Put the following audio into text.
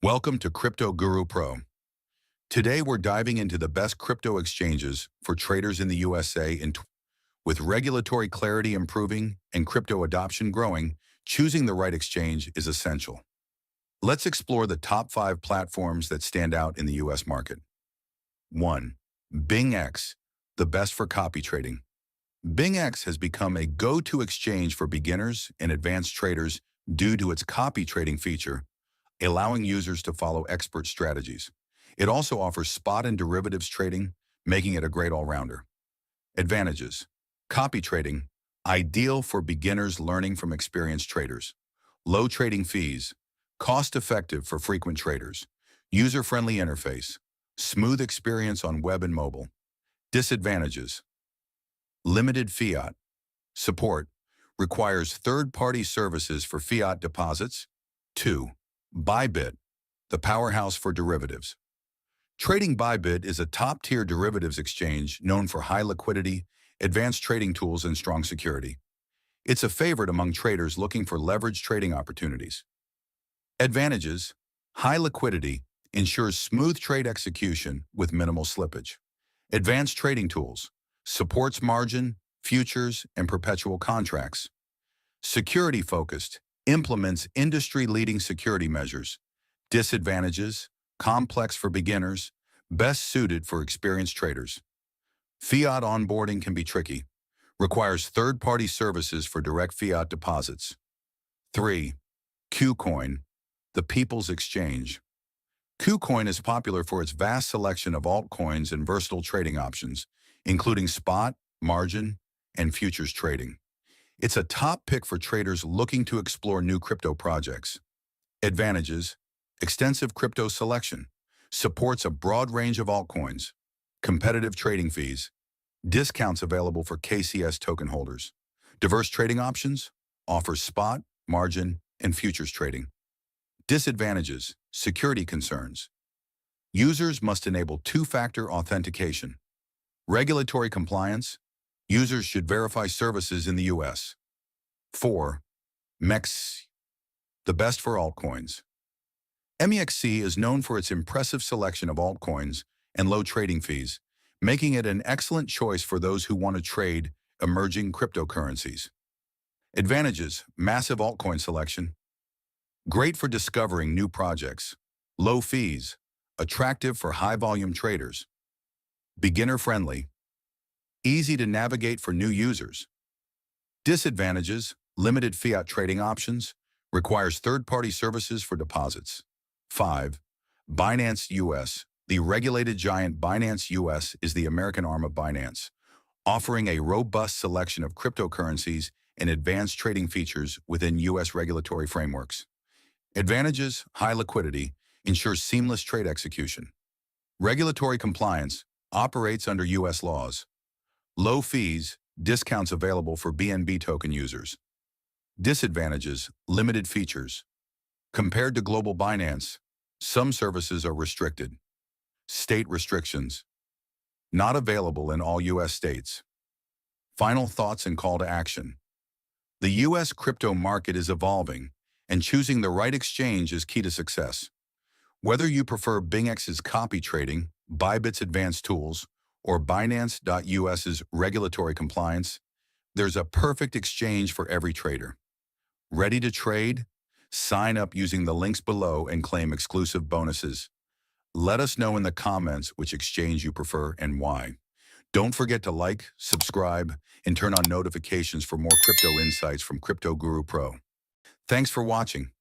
Welcome to Crypto Guru Pro. Today we're diving into the best crypto exchanges for traders in the USA with regulatory clarity improving and crypto adoption growing, choosing the right exchange is essential. Let's explore the top 5 platforms that stand out in the US market. 1. BingX, the best for copy trading. BingX has become a go-to exchange for beginners and advanced traders due to its copy trading feature, allowing users to follow expert strategies. It also offers spot and derivatives trading, making it a great all-rounder. Advantages: copy trading, ideal for beginners learning from experienced traders. Low trading fees, cost-effective for frequent traders. User-friendly interface, smooth experience on web and mobile. Disadvantages: limited fiat support, requires third-party services for fiat deposits. 2. Bybit, the powerhouse for derivatives. Trading Bybit is a top-tier derivatives exchange known for high liquidity, advanced trading tools, and strong security. It's a favorite among traders looking for leveraged trading opportunities. Advantages: high liquidity ensures smooth trade execution with minimal slippage. Advanced trading tools supports margin, futures, and perpetual contracts. Security-focused implements industry-leading security measures. Disadvantages: complex for beginners, best suited for experienced traders. Fiat onboarding can be tricky, requires third-party services for direct fiat deposits. 3. KuCoin, the people's exchange. KuCoin is popular for its vast selection of altcoins and versatile trading options, including spot, margin, and futures trading. It's a top pick for traders looking to explore new crypto projects. Advantages: extensive crypto selection, supports a broad range of altcoins, competitive trading fees, discounts available for KCS token holders. Diverse trading options, offers spot, margin, and futures trading. Disadvantages: security concerns. Users must enable two-factor authentication. Regulatory compliance, users should verify services in the US. 4. MEXC, the best for altcoins. MEXC is known for its impressive selection of altcoins and low trading fees, making it an excellent choice for those who want to trade emerging cryptocurrencies. Advantages: massive altcoin selection, great for discovering new projects, low fees, attractive for high-volume traders, beginner-friendly, easy to navigate for new users. Disadvantages: limited fiat trading options, requires third-party services for deposits. 5. Binance US. The regulated giant Binance US is the American arm of Binance, offering a robust selection of cryptocurrencies and advanced trading features within US regulatory frameworks. Advantages: high liquidity, ensures seamless trade execution. Regulatory compliance, operates under US laws. Low fees, discounts available for BNB token users. Disadvantages: limited features. Compared to global Binance, some services are restricted. State restrictions, not available in all US states. Final thoughts and call to action. The US crypto market is evolving, and choosing the right exchange is key to success. Whether you prefer BingX's copy trading, Bybit's advanced tools, or Binance.US's regulatory compliance, there's a perfect exchange for every trader. Ready to trade? Sign up using the links below and claim exclusive bonuses. Let us know in the comments which exchange you prefer and why. Don't forget to like, subscribe, and turn on notifications for more crypto insights from Crypto Guru Pro. Thanks for watching.